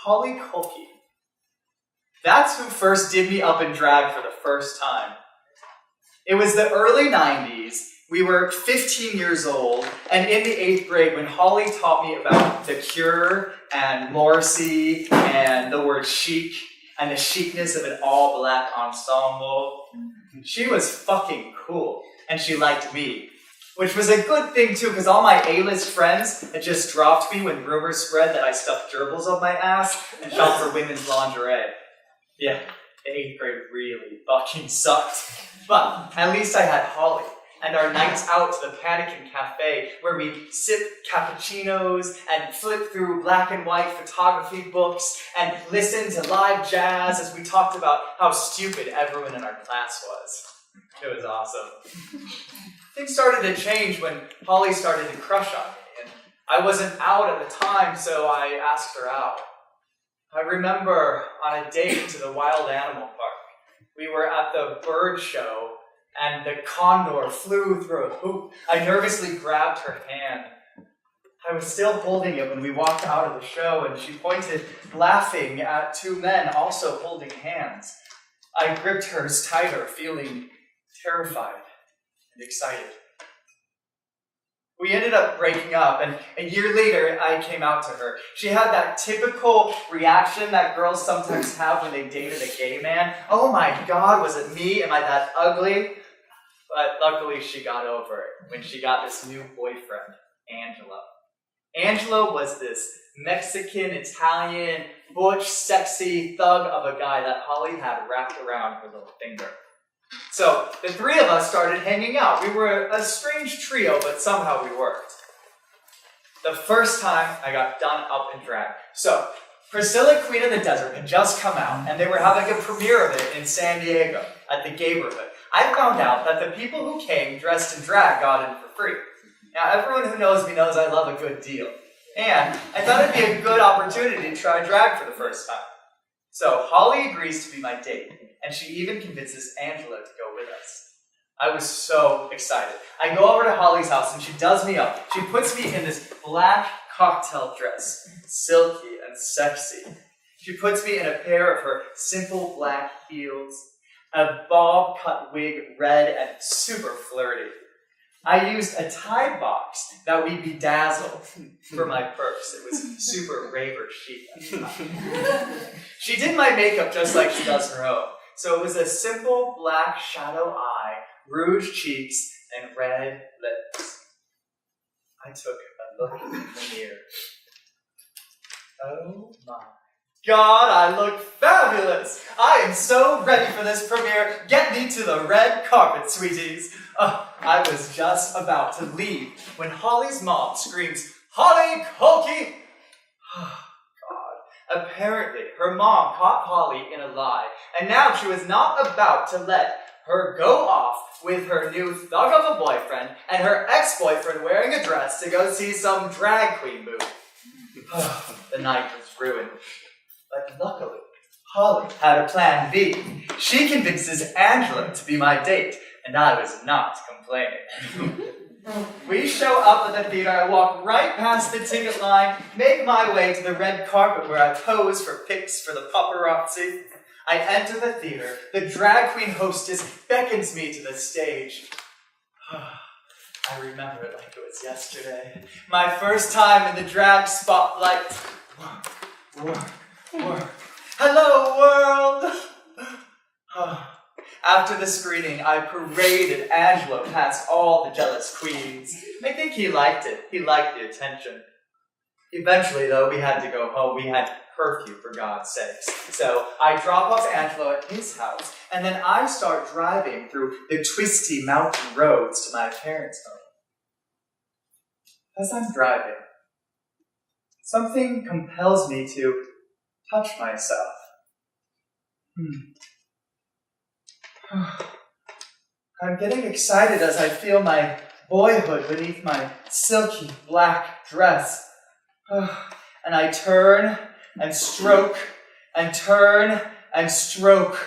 Holly Kolkey. That's who first did me up in drag for the first time. It was the early 90s. We were 15 years old, and in the 8th grade when Holly taught me about The Cure and Morrissey and the word chic and the chicness of an all-black ensemble, she was fucking cool, and she liked me. Which was a good thing too, because all my A-list friends had just dropped me when rumors spread that I stuffed gerbils up my ass and shopped for women's lingerie. Yeah, the 8th grade really fucking sucked. But at least I had Holly, and our nights out to the Panikin Cafe, where we sip cappuccinos and flip through black and white photography books and listen to live jazz as we talked about how stupid everyone in our class was. It was awesome. Things started to change when Holly started to crush on me, and I wasn't out at the time, so I asked her out. I remember on a date to the wild animal park. We were at the bird show, and the condor flew through a hoop. I nervously grabbed her hand. I was still holding it when we walked out of the show, and she pointed, laughing at two men also holding hands. I gripped hers tighter, feeling terrified and excited. We ended up breaking up, and a year later, I came out to her. She had that typical reaction that girls sometimes have when they dated a gay man. Oh my God, was it me? Am I that ugly? But luckily, she got over it when she got this new boyfriend, Angelo. Angelo was this Mexican, Italian, butch, sexy thug of a guy that Holly had wrapped around her little finger. So, the three of us started hanging out. We were a strange trio, but somehow we worked. The first time I got done up in drag. So, Priscilla, Queen of the Desert had just come out, and they were having a premiere of it in San Diego at the Gayborhood. I found out that the people who came dressed in drag got in for free. Now, everyone who knows me knows I love a good deal. And I thought it'd be a good opportunity to try drag for the first time. So, Holly agrees to be my date, and she even convinces Angela to go with us. I was so excited. I go over to Holly's house, and she does me up. She puts me in this black cocktail dress, silky and sexy. She puts me in a pair of her simple black heels, a bob-cut wig, red and super flirty. I used a Tide box that we bedazzled for my purse. It was super raver chic. She did my makeup just like she does her own. So it was a simple black shadow eye, rouge cheeks, and red lips. I took a look in the mirror. Oh my God, I look fabulous! I am so ready for this premiere. Get me to the red carpet, sweeties. I was just about to leave when Holly's mom screams, "Holly Kolkey!" Oh, God. Apparently, her mom caught Holly in a lie, and now she was not about to let her go off with her new thug of a boyfriend and her ex-boyfriend wearing a dress to go see some drag queen movie. The night was ruined. But luckily, Holly had a plan B. She convinces Angela to be my date, and I was not complaining. We show up at the theater, I walk right past the ticket line, make my way to the red carpet where I pose for pics for the paparazzi. I enter the theater, the drag queen hostess beckons me to the stage. I remember it like it was yesterday. My first time in the drag spotlight. Work. Hello, world! After the screening, I paraded Angelo past all the jealous queens. I think he liked it. He liked the attention. Eventually, though, we had to go home. We had curfew, for God's sakes. So I drop off Angelo at his house, and then I start driving through the twisty mountain roads to my parents' home. As I'm driving, something compels me to touch myself. I'm getting excited as I feel my boyhood beneath my silky black dress. And I turn and stroke and turn and stroke.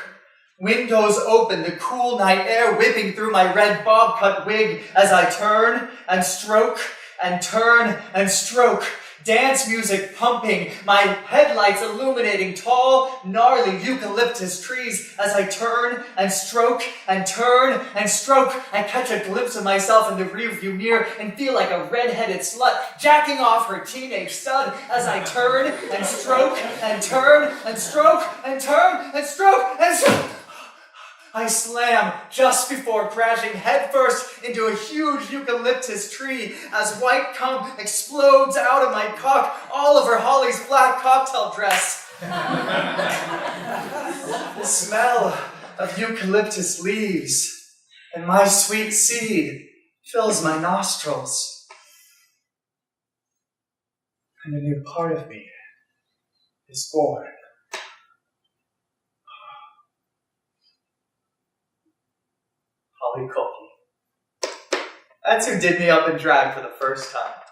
Windows open, the cool night air whipping through my red bob-cut wig as I turn and stroke and turn and stroke. dance music pumping, my headlights illuminating tall, gnarly eucalyptus trees as I turn and stroke and turn and stroke. I catch a glimpse of myself in the rearview mirror and feel like a red-headed slut jacking off her teenage stud as I turn and stroke and turn and stroke and turn and stroke and stroke. I slam just before crashing headfirst into a huge eucalyptus tree as white cum explodes out of my cock, Oliver Holly's black cocktail dress. The smell of eucalyptus leaves and my sweet seed fills my nostrils. And a new part of me is born. Kolkey. That's who did me up in drag for the first time.